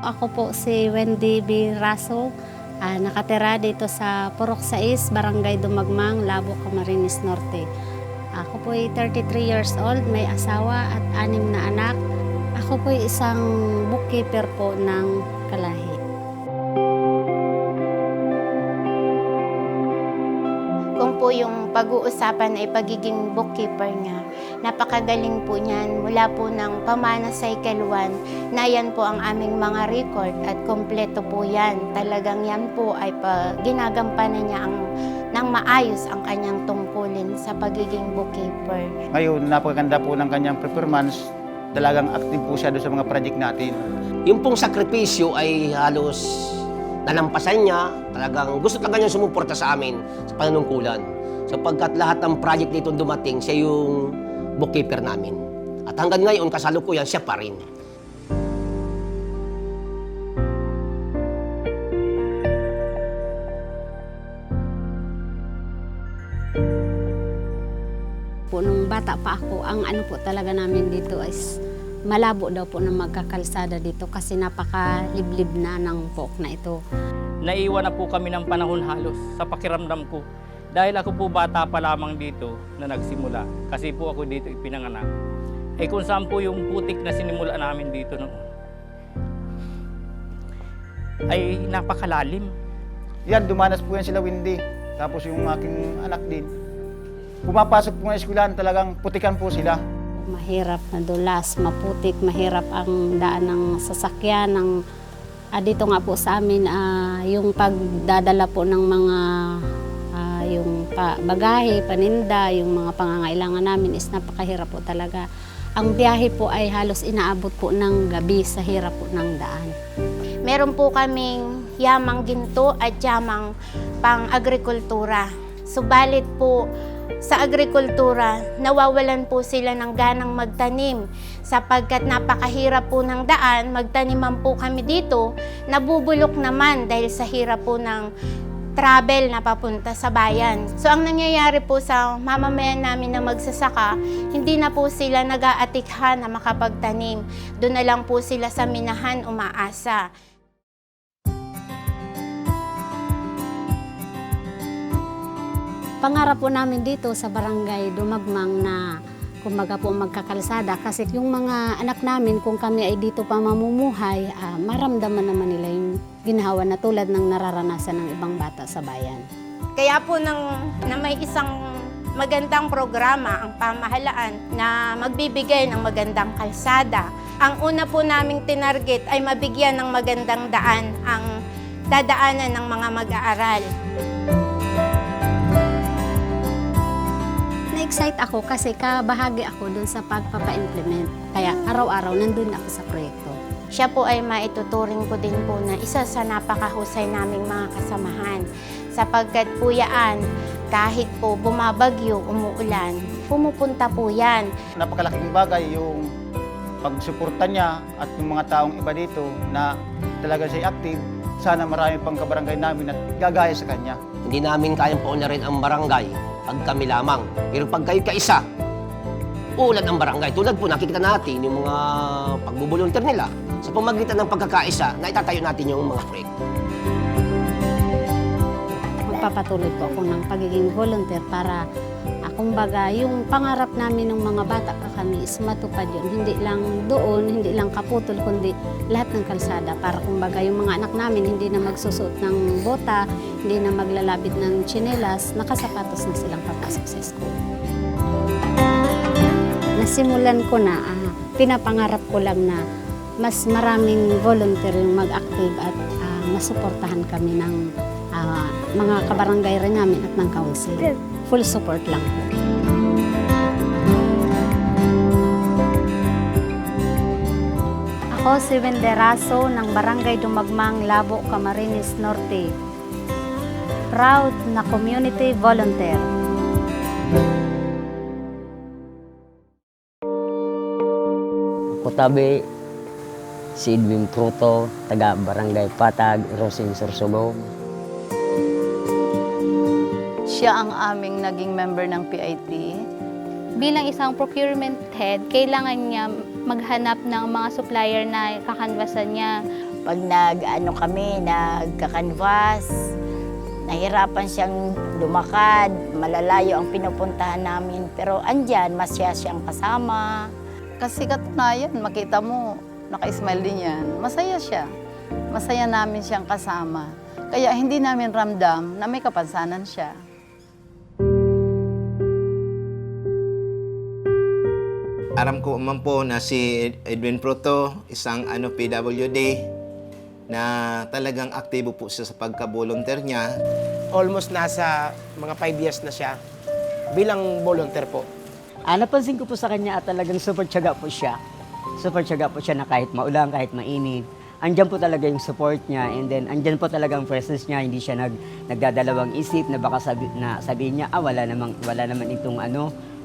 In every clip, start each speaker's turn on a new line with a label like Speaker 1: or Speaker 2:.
Speaker 1: Ako po si Wendy B. Raso, nakatira dito sa Purok 6, Barangay Dumagmang, Labo, Camarines Norte. Ako po ay 33 years old, may asawa at 6 na anak. Ako po ay isang bookkeeper po ng Kalahi.
Speaker 2: Kung po yung pag-uusapan ay pagiging bookkeeper niya, napakagaling po niyan. Mula po ng pamana cycle 1, na yan po ang aming mga record at kompleto po yan. Talagang yan po ay ginagampanan niya ng maayos ang kanyang tungkulin sa pagiging bookkeeper.
Speaker 3: Ngayon, napakaganda po ng kanyang performance. Talagang active po siya doon sa mga project natin.
Speaker 4: Yung pong sakripisyo ay halos nalampasan niya, talagang gusto talaga niya sumuporta sa amin sa panunungkulan. Sapagkat lahat ng project nito dumating, siya yung bookkeeper namin. At hanggang ngayon, kasalukuyan, siya pa rin.
Speaker 1: Nung bata pa ako, ang ano po talaga namin dito is malabo daw po na magkakalsada dito kasi napakaliblib na ng pook na ito.
Speaker 5: Naiwan na po kami ng panahon halos sa pakiramdam ko. Dahil ako po bata pa lamang dito na nagsimula. Kasi po ako dito ipinanganak. Eh kung saan po yung putik na sinimula namin dito noon, ay napakalalim.
Speaker 3: Yan, dumanas po yan sila Wendy. Tapos yung aking anak din. Pumapasok po ng eskwelahan, talagang putikan po sila.
Speaker 1: Mahirap, madulas, maputik, mahirap ang daan ng sasakyan. Dito nga po sa amin, yung pagdadala po ng mga yung bagahe, paninda, yung mga pangangailangan namin is napakahirap po talaga. Ang biyahe po ay halos inaabot po ng gabi sa hirap po ng daan.
Speaker 2: Meron po kaming yamang ginto at yamang pang-agrikultura. Subalit po, sa agrikultura, nawawalan po sila ng ganang magtanim sapagkat napakahirap po ng daan, magtaniman po kami dito, nabubulok naman dahil sa hirap po ng travel na papunta sa bayan. So ang nangyayari po sa mamamayan namin na magsasaka, hindi na po sila nag-aatikhan na makapagtanim. Doon na lang po sila sa minahan umaasa.
Speaker 1: Pangarap po namin dito sa Barangay Dumagmang na kumbaga po magkakalsada kasi yung mga anak namin kung kami ay dito pa mamumuhay, maramdaman naman nila yung ginhawa na tulad ng nararanasan ng ibang bata sa bayan.
Speaker 2: Kaya po na may isang magandang programa ang pamahalaan na magbibigay ng magandang kalsada. Ang una po naming tinarget ay mabigyan ng magandang daan ang dadaanan ng mga mag-aaral.
Speaker 1: Na-excite ako kasi kabahagi ako dun sa pagpapa-implement. Kaya araw-araw nandun ako sa proyekto.
Speaker 2: Siya po ay maituturing ko din po na isa sa napakahusay naming mga kasamahan. Sapagkat po yan, kahit po bumabagyo, umuulan, pumupunta po yan.
Speaker 3: Napakalaking bagay yung pagsuporta niya at yung mga taong iba dito na talaga siya active. Sana marami pang kabarangay namin at gagaya sa kanya.
Speaker 4: Hindi namin kayang paunarin ang barangay pag kami lamang. Pero pag kayo kaisa, ulan ang barangay. Tulad po, nakikita natin yung mga pagbubulunter nila. Sa pamagitan ng pagkakaisa, naitatayo natin yung mga proyekto.
Speaker 1: Magpapatuloy po ako ng pagiging volunteer para kumbaga yung pangarap namin ng mga bata pa kami is matupad yun. Hindi lang doon, hindi lang kaputol, kundi lahat ng kalsada para kumbaga yung mga anak namin hindi na magsusuot ng bota, hindi na maglalabit ng tsinelas, nakasapatos na silang papasok sa school. Nasimulan ko na, pinapangarap ko lang na mas maraming volunteer yung mag-active at masuportahan kami ng mga kabarangay rin namin at ng council. Full support lang po. Ako si Wendy Raso ng Barangay Dumagmang, Labo, Camarines Norte. Proud na community volunteer.
Speaker 6: Ako tabi, si Edwin Pruto, taga Barangay Patag, Rosing, Sorsogon.
Speaker 7: Siya ang aming naging member ng PIT.
Speaker 8: Bilang isang procurement head, kailangan niya maghanap ng mga supplier na kakanvasan niya
Speaker 9: Pag nagka-canvas, nahirapan siyang lumakad, malalayo ang pinupuntahan namin. Pero andyan, masaya siyang kasama.
Speaker 7: Kasi katunayan, makita mo, naka-smile din yan. Masaya siya. Masaya namin siyang kasama. Kaya hindi namin ramdam na may kapansanan siya.
Speaker 10: Aram ko man po na si Edwin Proto, isang PWD, na talagang aktibo po siya sa pagka-volunteer niya.
Speaker 11: Almost nasa mga 5 years na siya bilang volunteer po.
Speaker 6: Napansin ko po sa kanya at talagang super tiyaga po siya. Super tiyaga po siya na kahit maulan, kahit mainit. Andyan po talaga yung support niya, and then andyan po talaga ang presence niya. Hindi siya nagdadalawang isip na baka sabihin niya, wala naman itong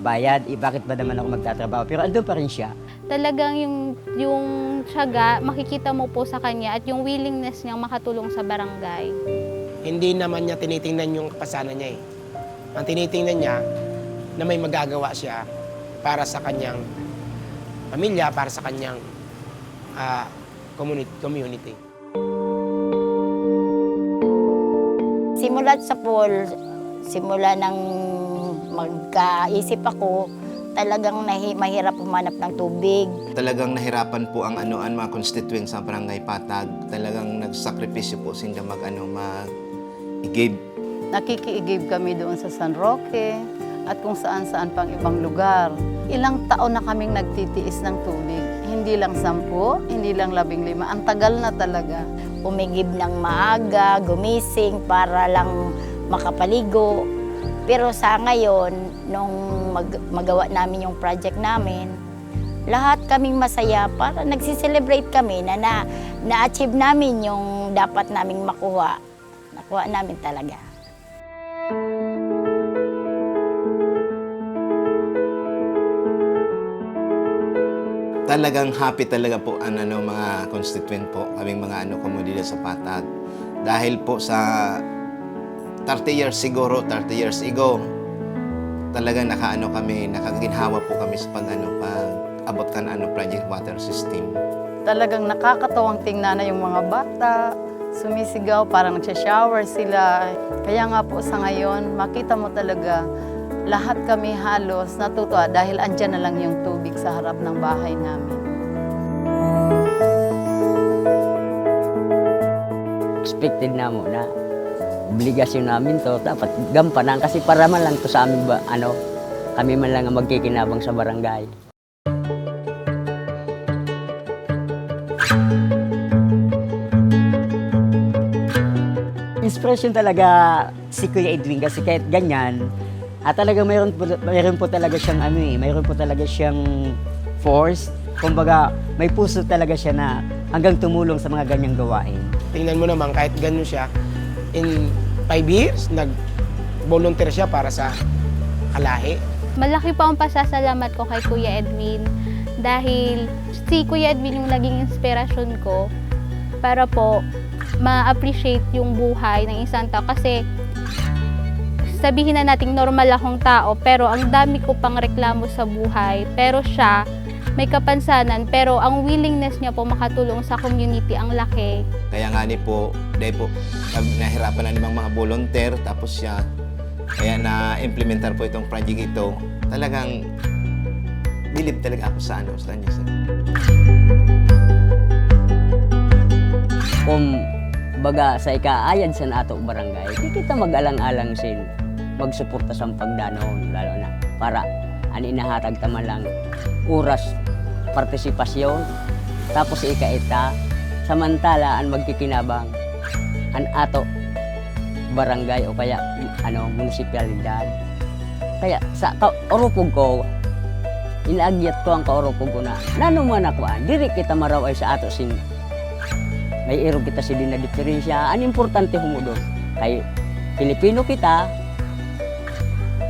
Speaker 6: bayad, bakit ba naman ako magtatrabaho? Pero andun pa rin siya.
Speaker 8: Talagang yung tiyaga, makikita mo po sa kanya at yung willingness niyang makatulong sa barangay.
Speaker 11: Hindi naman niya tinitingnan yung kapasanan niya eh. Ang tinitingnan niya na may magagawa siya para sa kanyang pamilya, para sa kanyang community.
Speaker 9: Simulat sa pool, simula nang magkaisip ako, talagang mahirap humanap ng tubig.
Speaker 10: Talagang nahirapan po ang mga constituents sa Barangay Patag. Talagang nagsakripisyo po sila mag-i-give.
Speaker 7: Nakikiigib kami doon sa San Roque at kung saan-saan pang ibang lugar. Ilang taon na kaming nagtitiis ng tubig. Hindi lang 10, hindi lang 15. Ang tagal na talaga.
Speaker 9: Umigib ng maaga, gumising para lang makapaligo. Pero sa ngayon, nung magawa namin yung project namin, lahat kaming masaya para nagsiselebrate kami na na-achieve namin yung dapat naming makuha. Nakuha namin talaga.
Speaker 10: Talagang happy talaga po ang mga constituent po, kaming mga komunidad sa Patag. Dahil po sa 30 years siguro, 30 years ago, talagang nakaginhawa po kami sa pag-abot ka na project water system.
Speaker 7: Talagang nakakatawang tingnan na yung mga bata, sumisigaw, parang nagsha-shower sila. Kaya nga po sa ngayon, makita mo talaga, lahat kami halos natutuwa dahil andyan na lang yung tubig sa harap ng bahay namin.
Speaker 6: Expected na muna. Obligasyon namin to, dapat gampanan kasi para man lang to sa amin kami man lang ang magkikinabang sa barangay. Inspiration talaga si Kuya Edwin kasi kahit ganyan, talagang mayroon po talaga siyang mayroon po talaga siyang force. Kumbaga, may puso talaga siya na hanggang tumulong sa mga ganyang gawain.
Speaker 11: Tingnan mo naman, kahit ganyan siya, in 5 years, nag-volunteer siya para sa kalahi.
Speaker 8: Malaki pa ang pasasalamat ko kay Kuya Edwin dahil si Kuya Edwin yung naging inspirasyon ko para po ma-appreciate yung buhay ng isang tao. Kasi sabihin na nating normal akong tao pero ang dami ko pang reklamo sa buhay. Pero siya, may kapansanan pero ang willingness niya po makatulong sa community ang laki.
Speaker 10: Kaya nga dahil po nahirapan na namang mga volunteer, tapos siya, kaya na-implementar po itong project ito. Talagang believe talaga ako sa kanya.
Speaker 6: Kung baga sa ikaayad sa nato barangay, di kita mag-alang-alang sin magsuporta sa pagdanon, lalo na para inahatag tama lang oras, partisipasyon, tapos ikaita, samantala ang magkikinabang ang ato barangay o kaya munisipalidad. Kaya sa kaurupog ko, inaagyat ko ang kaurupog ko na nanuman ako, diri kita maraway sa ato sin may irog kita si na diferensya. Ang importante humudon kay Pilipino kita,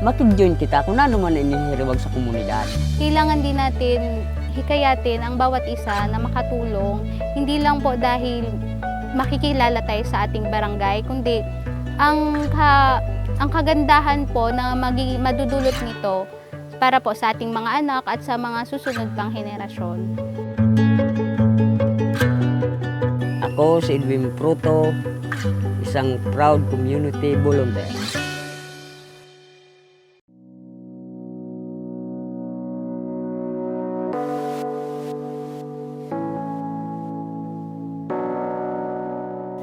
Speaker 6: makig-join kita kung ano man inihiriwag sa komunidad. Kailangan din natin hikayatin ang bawat isa na makatulong, hindi lang po dahil makikilala tayo sa ating barangay, kundi ang kagandahan po na madudulot nito para po sa ating mga anak at sa mga susunod pang henerasyon. Ako, Ako si Edwin Pruto, isang proud community volunteer.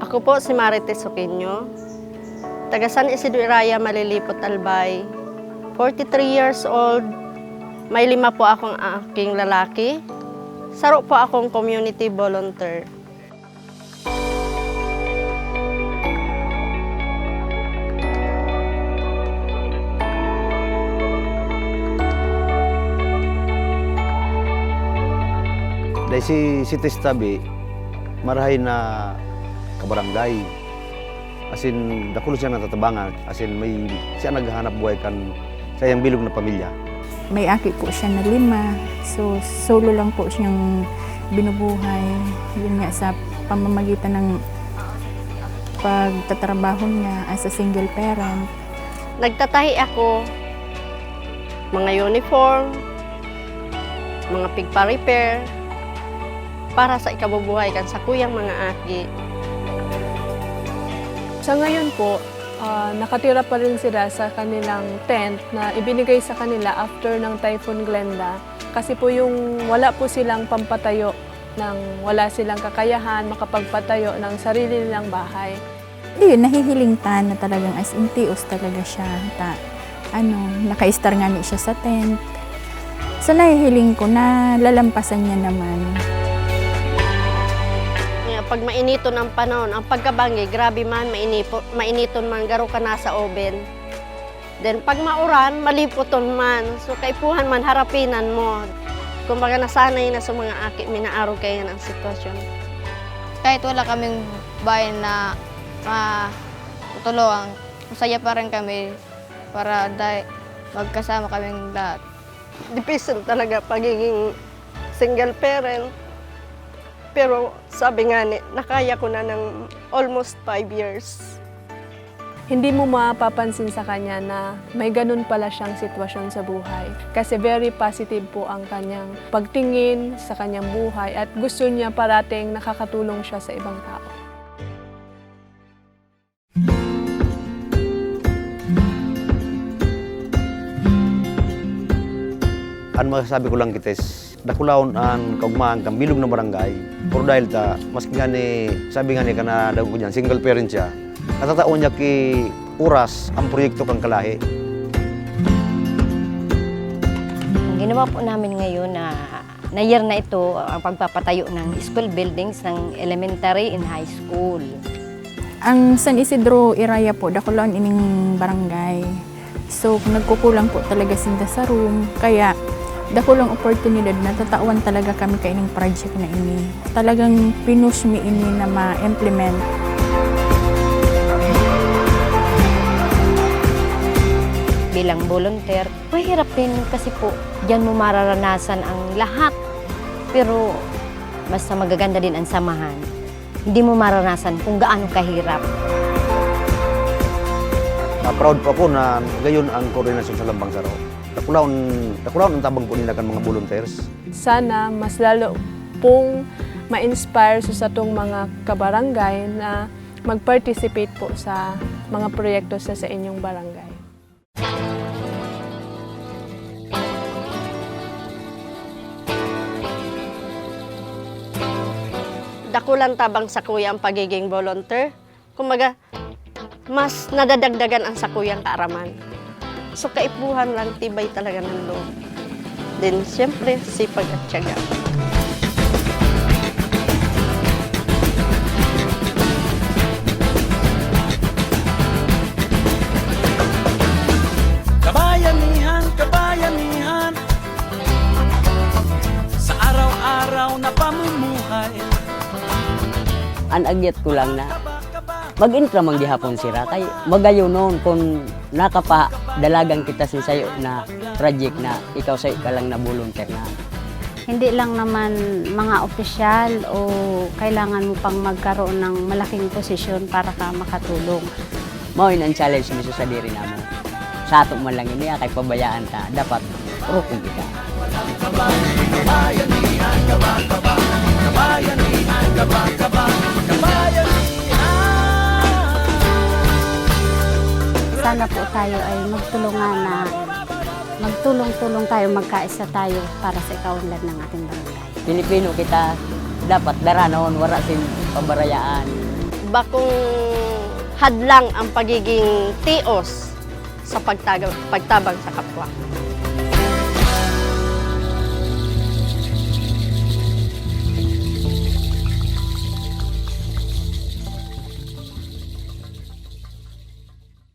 Speaker 12: Ako po si Marites Oquino, taga San Isidro Iraya, Malilipot, Albay. 43 years old, may 5 po akong aking lalaki. Saro po akong community volunteer.
Speaker 13: Dahil si Testabi, marahay na kabarangay. Asin, dakulo siya natatabangan. Asin, may siya naghahanap buhay kan sa iyang bilog na pamilya.
Speaker 14: May aki po siya na 5. So, solo lang po siyang binubuhay. Yun nga sa pamamagitan ng pagtatrabaho niya as a single parent.
Speaker 12: Nagtatahi ako, mga uniform, mga pigpa-repair, para sa ikabubuhay kan sa kuyang mga aki.
Speaker 15: Sa ngayon po, nakatira pa rin sila sa kanilang tent na ibinigay sa kanila after ng Typhoon Glenda. Kasi po yung wala po silang pampatayo, wala silang kakayahan makapagpatayo ng sarili nilang bahay.
Speaker 14: Yun, nahihiling na talagang as in tios talaga siya. Naka-star nga niya siya sa tent. So nahihiling ko na lalampasan niya naman.
Speaker 12: Pag mainito ng panahon, ang pagkabangi, grabe man, mainiton man, garo ka na sa oven. Then pag mauran, maliputon man. So kaipuhan man, harapinan mo. Kumbaga nasanay na sa mga aki, minaaraw kayo ng sitwasyon.
Speaker 8: Kahit wala kaming bayan na matulungan, masaya pa rin kami para magkasama kaming lahat.
Speaker 12: Difícil talaga pagiging single parent. Pero sabi nga nakaya ko na ng almost 5 years.
Speaker 15: Hindi mo mapapansin sa kanya na may ganun pala siyang sitwasyon sa buhay. Kasi very positive po ang kanyang pagtingin sa kanyang buhay at gusto niya parating nakakatulong siya sa ibang tao.
Speaker 13: Ang masasabi ko lang kites, dakulawon ang kaugmaan kang bilog na barangay. Pero dahil maski nga sabi nga kana daw ko dyan, single parent siya, natataon niya ki oras ang proyekto kang kalahi.
Speaker 9: Ang ginawa po namin ngayon na year na ito, ang pagpapatayo ng school buildings ng elementary and high school.
Speaker 14: Ang San Isidro Iraya po, dakulawon ining barangay. So, nagkukulang po talaga sinda sa room. Kaya, dakulang oportunidad na tatawan talaga kami kaining project na ini. Talagang pinush mi ini na ma-implement.
Speaker 9: Bilang volunteer, mahirap din kasi po diyan mo mararanasan ang lahat. Pero basta magaganda din ang samahan. Hindi mo mararanasan kung gaano kahirap.
Speaker 13: Proud po ako na gayon ang koordinasyon sa Lambang Saro. Dakulawon ang tabang po nila kan mga volunteers.
Speaker 15: Sana mas lalo pong ma-inspire sa atong mga kabarangay na mag-participate po sa mga proyekto sa inyong barangay.
Speaker 12: Dakulan tabang sa kuya ang pagiging volunteer. Kumbaga, mas nadadagdagan ang sakuyang kaaraman. So kaipuhan lang, tibay talaga ng loob. Then siyempre, sipag at tiyaga.
Speaker 16: Kabayanihan, kabayanihan, sa araw-araw na pamumuhay.
Speaker 6: Anagyat ko lang na mag-intra man gihapon sira kay magayo noon kung nakapadalagan kita sayo na project na ikaw sa ka lang na volunteer na.
Speaker 1: Hindi lang naman mga opisyal o kailangan mo pang magkaroon ng malaking posisyon para ka makatulong.
Speaker 6: Mao ang challenge mismo sa diri namo. Sa ato man lang ini kay pabayaan ta dapat rukong kita.
Speaker 16: Kabayanihan, kabayanihan, kabayanihan, kabayanihan, kabayanihan.
Speaker 1: tayo ay magtulungan na magtulong-tulong tayo, magkaisa tayo para sa ikaunlad ng ating barangay.
Speaker 6: Pilipino kita, dapat daranon, wala sin pabarayaan.
Speaker 12: Bakong hadlang ang pagiging tios sa pagtabang sa kapwa.